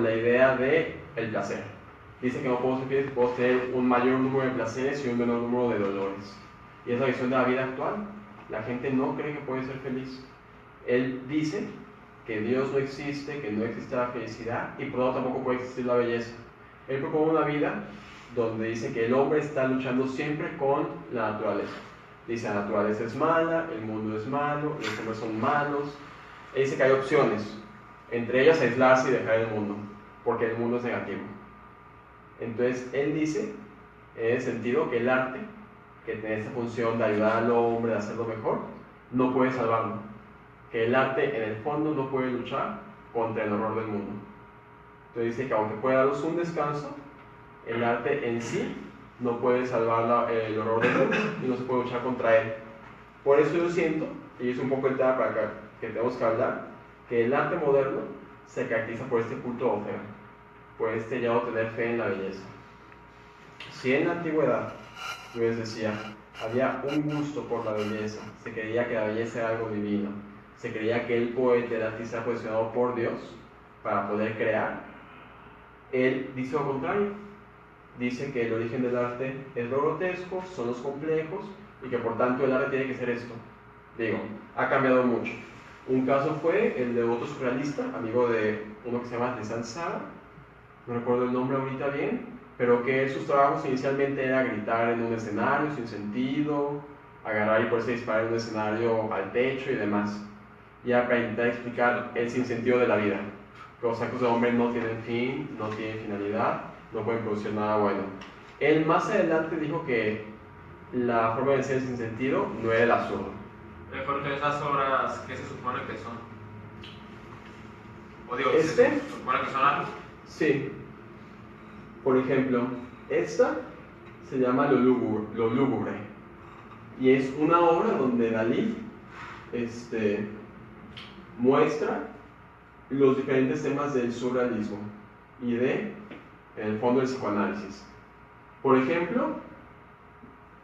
S2: la idea de el placer. Dice que no podemos ser felices, podemos tener un mayor número de placeres y un menor número de dolores. Y es la visión de la vida actual. La gente no cree que puede ser feliz. Él dice que Dios no existe, que no existe la felicidad y por lo tanto tampoco puede existir la belleza. Él propone una vida donde dice que el hombre está luchando siempre con la naturaleza. Dice, la naturaleza es mala, el mundo es malo, los hombres son malos. Él dice que hay opciones, entre ellas aislarse y dejar el mundo, porque el mundo es negativo. Entonces, él dice, en ese sentido, que el arte, que tiene esta función de ayudar al hombre a hacerlo mejor, no puede salvarlo. Que el arte, en el fondo, no puede luchar contra el horror del mundo. Entonces dice que aunque pueda darnos un descanso, el arte en sí no puede salvar el horror del mundo y no se puede luchar contra él. Por eso yo siento, y es un poco el tema para que tenemos que hablar, que el arte moderno se caracteriza por este culto o feo, por este llamado a tener fe en la belleza. Si en la antigüedad, yo les decía, había un gusto por la belleza, se creía que la belleza era algo divino, se creía que el poeta, el artista era posicionado por Dios para poder crear, él dice lo contrario. Dice que el origen del arte es lo grotesco, son los complejos y que por tanto el arte tiene que ser esto. Digo, ha cambiado mucho. Un caso fue el de otro surrealista, amigo de uno que se llama Sansara, no recuerdo el nombre ahorita bien, pero que sus trabajos inicialmente era gritar en un escenario sin sentido, agarrar y poderse disparar en un escenario al techo y demás. Ya para intentar explicar el sinsentido de la vida. Que los actos de hombre no tienen fin, no tienen finalidad, no pueden producir nada bueno. Él más adelante dijo que la forma de ser sin sentido no era el absurdo.
S7: Jorge, esas obras, ¿qué se supone que son? O digo,
S2: ¿se
S7: supone que son algo?
S2: Sí. Por ejemplo, esta se llama Lo lúgubre. Y es una obra donde Dalí muestra los diferentes temas del surrealismo y en el fondo del psicoanálisis. Por ejemplo,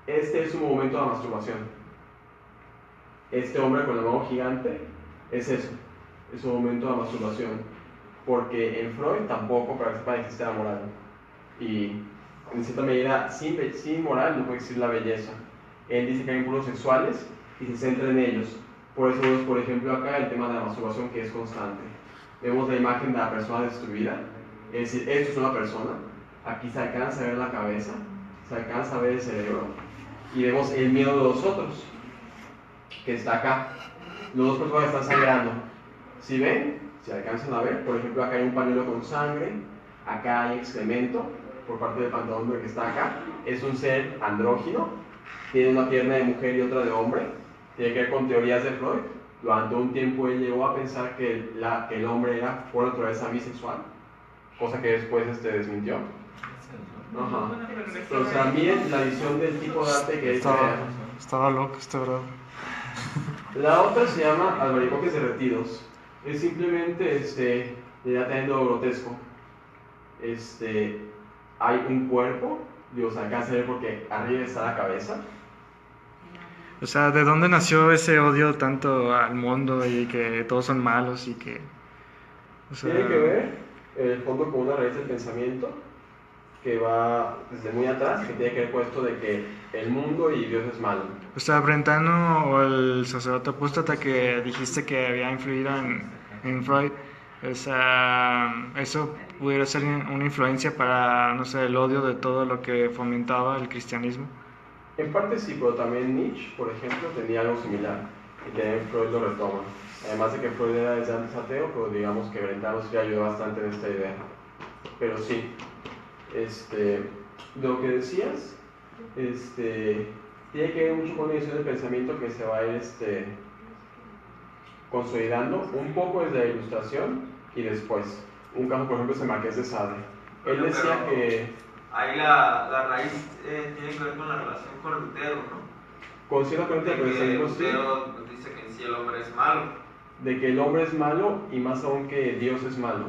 S2: este es un momento de masturbación. Este hombre con la mano gigante es eso, es un momento de masturbación, porque en Freud tampoco para que sepan existe la moral. Y en cierta medida, sin moral, no puede existir la belleza. Él dice que hay impulsos sexuales y se centra en ellos. Por eso vemos, por ejemplo, acá el tema de la masturbación, que es constante. Vemos la imagen de la persona destruida, es decir, esto es una persona. Aquí se alcanza a ver la cabeza, se alcanza a ver el cerebro, y vemos el miedo de los otros, que está acá. Los dos personas están sangrando. Si ven, si alcanzan a ver, por ejemplo, acá hay un pañuelo con sangre, acá hay excremento por parte del pantalón que está acá. Es un ser andrógino, tiene una pierna de mujer y otra de hombre. Tiene que ver con teorías de Freud. Durante un tiempo él llegó a pensar que el hombre era por naturaleza bisexual, cosa que después desmintió. Ajá. Pero, o sea, miren la visión del tipo de arte que él crea.
S4: Estaba loco este bravo.
S2: La otra se llama albaricoques derretidos. Es simplemente, ya teniendo lo grotesco. Hay un cuerpo, Dios alcanza a ver porque arriba está la cabeza.
S4: O sea, ¿de dónde nació ese odio tanto al mundo y que todos son malos y que... O sea...
S2: Tiene que ver, en el fondo, con una raíz del pensamiento que va desde muy atrás, que tiene que ver con esto de que el mundo y Dios es malo.
S4: O sea, Brentano o el sacerdote apóstata que dijiste que había influido en Freud, o sea, eso pudiera ser una influencia para, no sé, el odio de todo lo que fomentaba el cristianismo.
S2: En parte sí, pero también Nietzsche, por ejemplo, tenía algo similar, y también Freud lo retoma. Además de que Freud era desde antes ateo, pero digamos que Brentano sí ayudó bastante en esta idea. Pero sí, de lo que decías, tiene que ver mucho con una visión del pensamiento que se va a ir consolidando un poco desde la Ilustración y después. Un caso, por ejemplo, es el Marqués de Sade. Él decía que...
S7: Ahí la raíz tiene que ver con la relación con Lutero, ¿no?
S2: Con cierta corriente del pensamiento, sí.
S7: Lutero dice que en sí el hombre es malo.
S2: De que el hombre es malo y más aún que Dios es malo.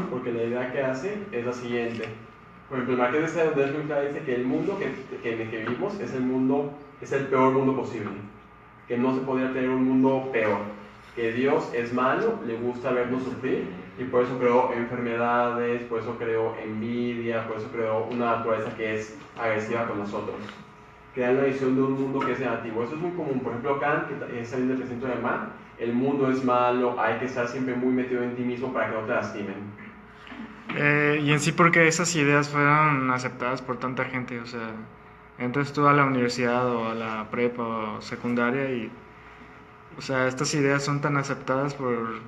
S2: Porque la idea que hace es la siguiente. Por ejemplo, el Marqués de Sade dice que el mundo en el que vivimos es el peor mundo posible. Que no se podría tener un mundo peor. Que Dios es malo, le gusta vernos sufrir y por eso creó enfermedades, por eso creó envidia, por eso creó una naturaleza que es agresiva con nosotros. Crean la visión de un mundo que es negativo. Eso es muy común. Por ejemplo, Kant, que es el del presidente alemán, el mundo es malo, hay que estar siempre muy metido en ti mismo para que no te lastimen.
S4: Y en sí, porque esas ideas fueron aceptadas por tanta gente, o sea, entras tú a la universidad o a la prepa o secundaria y, o sea, estas ideas son tan aceptadas por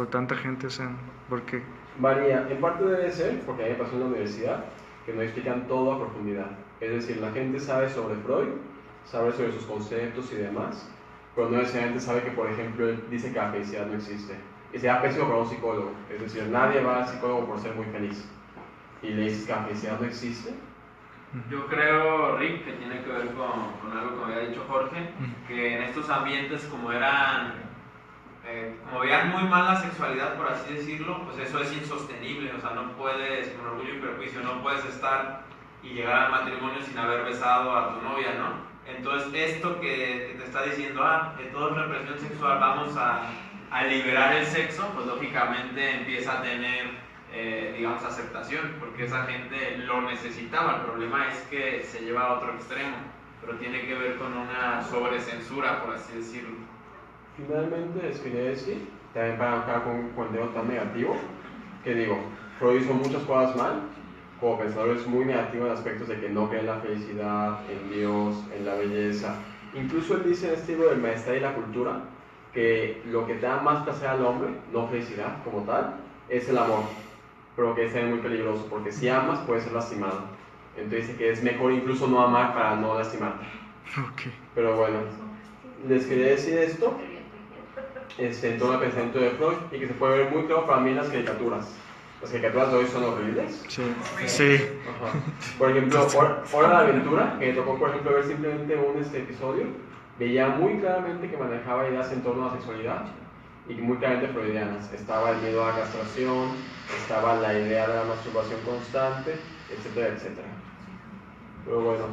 S4: tanta gente, o sea, ¿por qué?
S2: Varía, en parte debe ser, porque a mí me pasó en la universidad, que no explican todo a profundidad. Es decir, la gente sabe sobre Freud, sabe sobre sus conceptos y demás, pero no necesariamente sabe que, por ejemplo, él dice que la felicidad no existe. Y sea pésimo para un psicólogo. Es decir, nadie va al psicólogo por ser muy feliz. Y le dices que la felicidad no existe.
S7: Yo creo, Rick, que tiene que ver con algo que me había dicho Jorge, que en estos ambientes como veían muy mal la sexualidad, por así decirlo, pues eso es insostenible. O sea, no puedes, con orgullo y prejuicio, no puedes estar y llegar al matrimonio sin haber besado a tu novia, ¿no? Entonces, esto que te está diciendo, todo es represión sexual, vamos a liberar el sexo, pues lógicamente empieza a tener, digamos, aceptación, porque esa gente lo necesitaba. El problema es que se lleva a otro extremo, pero tiene que ver con una sobrecensura, por así decirlo.
S2: Finalmente, les quería decir, también para acá con un contenido tan negativo, que digo, Freud hizo muchas cosas mal, como pensador es muy negativo en aspectos de que no cree en la felicidad, en Dios, en la belleza. Incluso él dice en este libro del Maestría y la Cultura, que lo que te da más placer al hombre, no felicidad como tal, es el amor, pero que es muy peligroso, porque si amas puedes ser lastimado. Entonces dice que es mejor incluso no amar para no lastimarte.
S4: Okay.
S2: Pero bueno, les quería decir esto, en todo el pensamiento de Freud, y que se puede ver muy claro para mí en las caricaturas. Las caricaturas de hoy son horribles.
S4: Sí, sí.
S2: Ajá. Por ejemplo, Hora de Aventura, que me tocó, por ejemplo, ver simplemente un episodio, veía muy claramente que manejaba ideas en torno a la sexualidad y muy claramente freudianas. Estaba el miedo a la castración, estaba la idea de la masturbación constante, etcétera, etcétera. Pero bueno,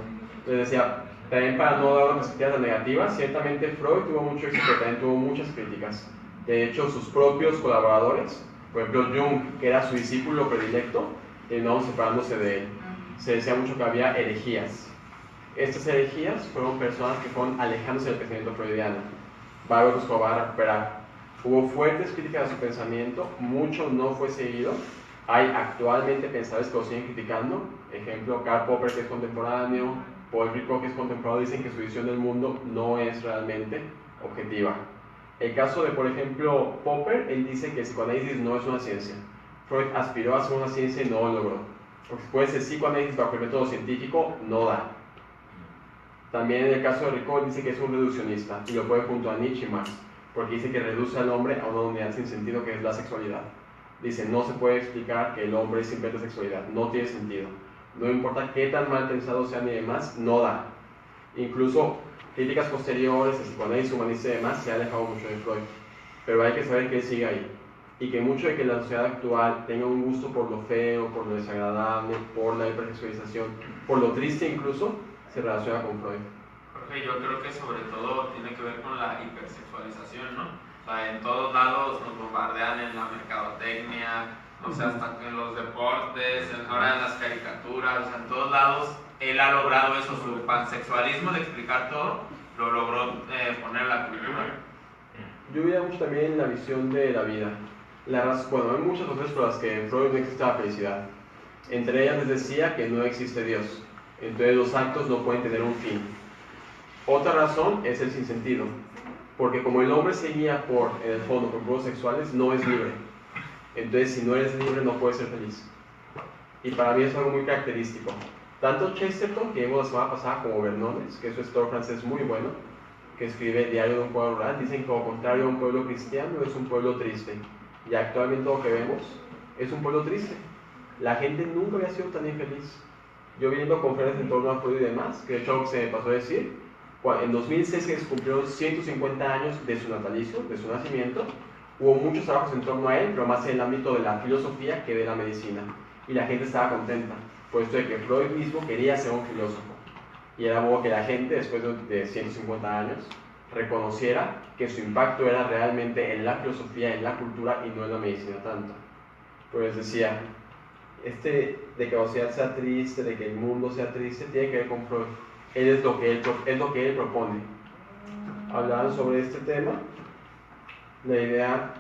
S2: les decía, también para no dar una perspectiva tan negativa, ciertamente Freud tuvo mucho éxito, pero también tuvo muchas críticas. De hecho, sus propios colaboradores, por ejemplo Jung, que era su discípulo predilecto, terminaron separándose de él. se decía mucho que había herejías. Estas herejías fueron personas que fueron alejándose del pensamiento freudiano. Varios los va a recuperar. Hubo fuertes críticas a su pensamiento, mucho no fue seguido. Hay actualmente pensadores que lo siguen criticando. Ejemplo, Karl Popper, que es contemporáneo, Paul Ricoeur, que es contemporáneo, dicen que su visión del mundo no es realmente objetiva. El caso de, por ejemplo, Popper, él dice que el psicoanálisis no es una ciencia. Freud aspiró a ser una ciencia y no lo logró. Porque si puede ser psicoanálisis bajo el método científico, no da. También en el caso de Ricoeur dice que es un reduccionista y lo pone junto a Nietzsche y Marx, porque dice que reduce al hombre a una unidad sin sentido que es la sexualidad. Dice, no se puede explicar que el hombre es inventa sexualidad, no tiene sentido. No importa qué tan mal pensado sea ni demás, no da. Incluso críticas posteriores, el psicoanálisis humanista y demás se ha alejado mucho de Freud, pero hay que saber que él sigue ahí. Y que mucho de que la sociedad actual tenga un gusto por lo feo, por lo desagradable, por la hipersexualización, por lo triste incluso, se relaciona con Freud.
S7: Jorge, yo creo que sobre todo tiene que ver con la hipersexualización, ¿no? O sea, en todos lados nos bombardean en la mercadotecnia, o sea, hasta en los deportes, ahora en las caricaturas, o sea, en todos lados él ha logrado eso, su pansexualismo de explicar todo, lo logró poner en la cultura.
S2: Yo veía mucho también la visión de la vida. Bueno, hay muchas razones por las que en Freud no existe la felicidad. Entre ellas les decía que no existe Dios, entonces los actos no pueden tener un fin. Otra razón es el sinsentido, porque como el hombre se guía por, en el fondo, por juegos sexuales, no es libre. Entonces, si no eres libre, no puedes ser feliz. Y para mí es algo muy característico. Tanto Chesterton, que vimos la semana pasada, como Bernanos, que es un escritor francés muy bueno, que escribe el Diario de un pueblo rural, dicen que, como contrario a un pueblo cristiano, es un pueblo triste. Y actualmente lo que vemos es un pueblo triste. La gente nunca había sido tan infeliz. Yo viendo conferencias en torno a Freud y demás, que de hecho se me pasó a decir, en 2006 que se cumplieron 150 años de su natalicio, de su nacimiento, hubo muchos trabajos en torno a él, pero más en el ámbito de la filosofía que de la medicina. Y la gente estaba contenta, puesto de que Freud mismo quería ser un filósofo. Y era bueno que la gente, después de 150 años, reconociera que su impacto era realmente en la filosofía, en la cultura y no en la medicina tanto. Pues decía, de que la sociedad sea triste, de que el mundo sea triste, tiene que ver con Freud. Él es lo que él propone. Hablaban sobre este tema, la idea,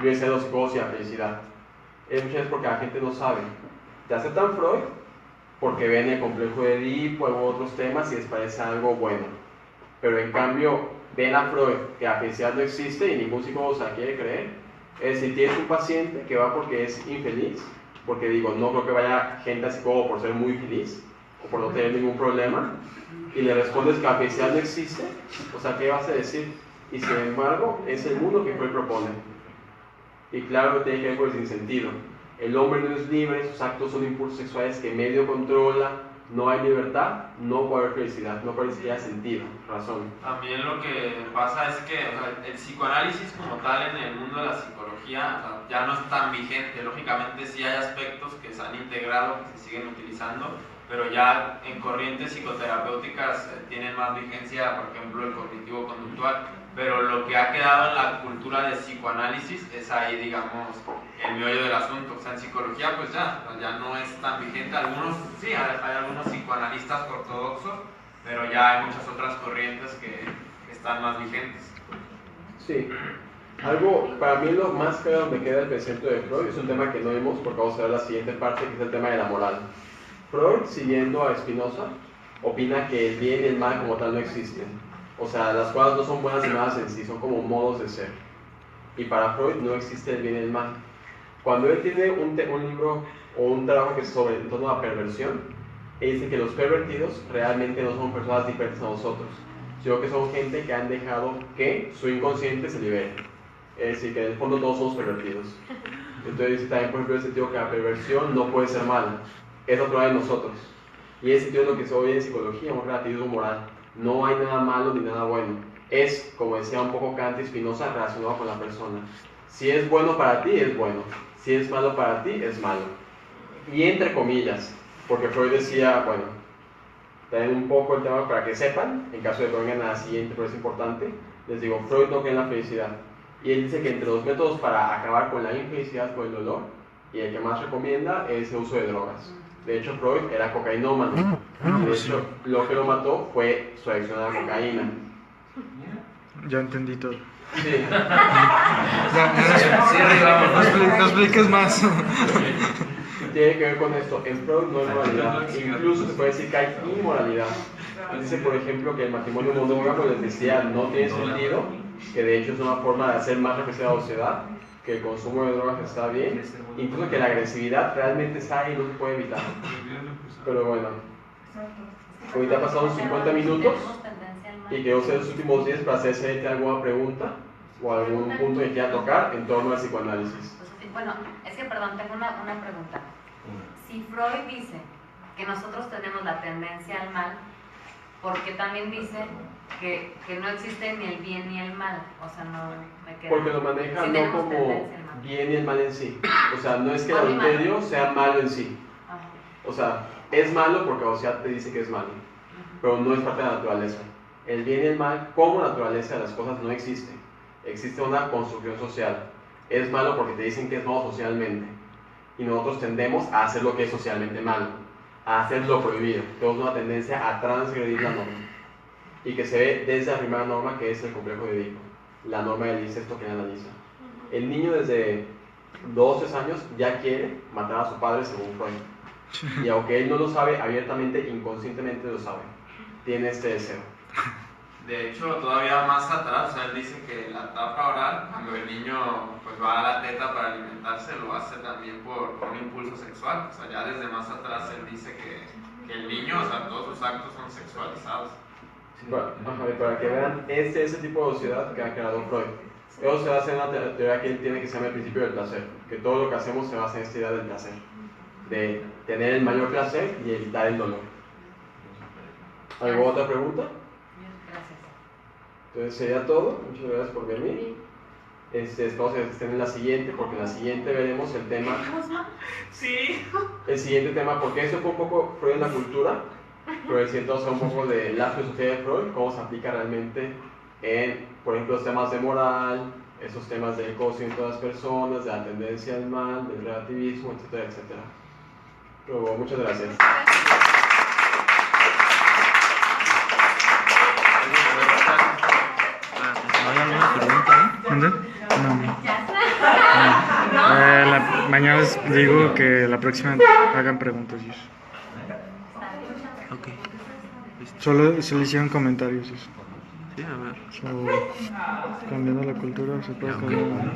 S2: yo decía los psicólogos y la felicidad. Es muchas veces porque la gente no sabe. Te aceptan Freud porque ven el complejo de Edipo u otros temas y les parece algo bueno. Pero en cambio, ven a Freud que la felicidad no existe y ningún psicólogo se la quiere creer. Es decir, tienes un paciente que va porque es infeliz, porque digo, no creo que vaya gente al psicólogo por ser muy feliz o por no tener ningún problema, y le respondes que la felicidad no existe, o sea, ¿qué vas a decir? Y sin embargo, es el mundo que Freud propone. Y claro, tiene que ver con el sinsentido. El hombre no es libre, sus actos son impulsos sexuales que medio controla, no hay libertad, no puede haber felicidad, no puede haber sentido, razón.
S7: También lo que pasa es que el psicoanálisis como tal en el mundo de la psicología ya no es tan vigente. Lógicamente sí hay aspectos que se han integrado, que se siguen utilizando, pero ya en corrientes psicoterapéuticas tienen más vigencia, por ejemplo, el cognitivo-conductual. Pero lo que ha quedado en la cultura de psicoanálisis es ahí, digamos, el meollo del asunto. O sea, en psicología pues ya no es tan vigente. Algunos, sí, hay algunos psicoanalistas ortodoxos, pero ya hay muchas otras corrientes que están más vigentes.
S2: Sí. Algo, para mí lo más claro donde queda el pensamiento de Freud es un tema que no vimos porque vamos a ver la siguiente parte, que es el tema de la moral. Freud, siguiendo a Spinoza, opina que el bien y el mal como tal no existen. O sea, las cosas no son buenas y malas en sí, son como modos de ser. Y para Freud no existe el bien y el mal. Cuando él tiene un libro o un trabajo que es sobre en torno a la perversión, él dice que los pervertidos realmente no son personas diferentes a nosotros, sino que son gente que han dejado que su inconsciente se libere. Es decir, que en el fondo todos somos pervertidos. Entonces dice también, por ejemplo, el sentido que la perversión no puede ser mala, es natural de nosotros. Y ese sentido es lo que se oye en psicología, un relativismo moral. No hay nada malo ni nada bueno. Es, como decía un poco Kant y Spinoza, relacionado con la persona. Si es bueno para ti, es bueno. Si es malo para ti, es malo. Y entre comillas, porque Freud decía, bueno, también un poco el tema para que sepan, en caso de que vengan a la siguiente, pero es importante, les digo, Freud no cree en la felicidad. Y él dice que entre los métodos para acabar con la infelicidad, con el dolor, y el que más recomienda es el uso de drogas. De hecho, Freud era cocainómano. Y de hecho, lo que lo mató fue su adicción a la cocaína.
S4: Ya entendí todo.
S2: Sí.
S4: No expliques más.
S2: Tiene que ver con esto. En Freud no hay moralidad. Incluso se puede decir que hay inmoralidad. Dice, por ejemplo, que el matrimonio monógamo, les decía, no tiene sentido, que de hecho es una forma de hacer más representada la sociedad, que el consumo de drogas está bien, incluso que la agresividad realmente está ahí y no se puede evitar. Pero bueno, ahorita pasaron 50 minutos y quiero hacer los últimos 10 para hacer si hay alguna pregunta o algún punto que quiera tocar en torno al psicoanálisis.
S3: Bueno, es que perdón, tengo una pregunta. Si Freud dice que nosotros tenemos la tendencia al mal, porque también dice que no existe ni el bien ni el mal, o sea, no me queda.
S2: Porque lo maneja
S3: Sí,
S2: no
S3: tenemos
S2: como
S3: tendencia al mal.
S2: bien y el mal en sí. O sea, no es que el
S3: Mal y malo.
S2: adulterio sea malo en sí.
S3: Ajá.
S2: O sea, es malo porque la sociedad te dice que es malo, pero no es parte de la naturaleza. El bien y el mal, como naturaleza de las cosas, no existe. Existe una construcción social. Es malo porque te dicen que es malo socialmente. Y nosotros tendemos a hacer lo que es socialmente malo, a hacer lo prohibido. Tenemos una tendencia a transgredir la norma. Y que se ve desde la primera norma, que es el complejo de Edipo, la norma del incesto que analiza. El niño desde 2 o 3 años ya quiere matar a su padre según Freud. Y aunque él no lo sabe abiertamente, inconscientemente lo sabe. Tiene este deseo.
S7: De hecho, todavía más atrás, o sea, él dice que la etapa oral, cuando el niño pues, va a la teta para alimentarse, lo hace también por un impulso sexual. O sea, ya desde más atrás él dice que el niño, o sea, todos sus actos son sexualizados.
S2: Para que vean, este es el tipo de sociedad que ha creado Freud. Eso se basa en una teoría que él tiene que se llama el principio del placer, que todo lo que hacemos se basa en esta idea del placer, de tener el mayor placer y evitar el dolor. ¿Alguna otra pregunta?
S3: Gracias.
S2: Entonces sería todo. Muchas gracias por venir. Espero que estén en la siguiente, porque en la siguiente veremos el tema.
S6: Sí.
S2: El siguiente tema, porque esto fue un poco Freud en la cultura, pero el siguiente va a ser un poco de la filosofía de Freud, cómo se aplica realmente en, por ejemplo, los temas de moral, esos temas del conocimiento de las personas, de la tendencia al mal, del relativismo, etcétera, etcétera. Pero bueno, muchas gracias.
S4: ¿Hay alguna pregunta? ¿Dónde? No. Mañana les digo que la próxima hagan preguntas.
S5: Ok.
S4: Solo se le hicieron comentarios. Eso.
S5: Sí, a ver.
S4: Cambiando la cultura se puede cambiar.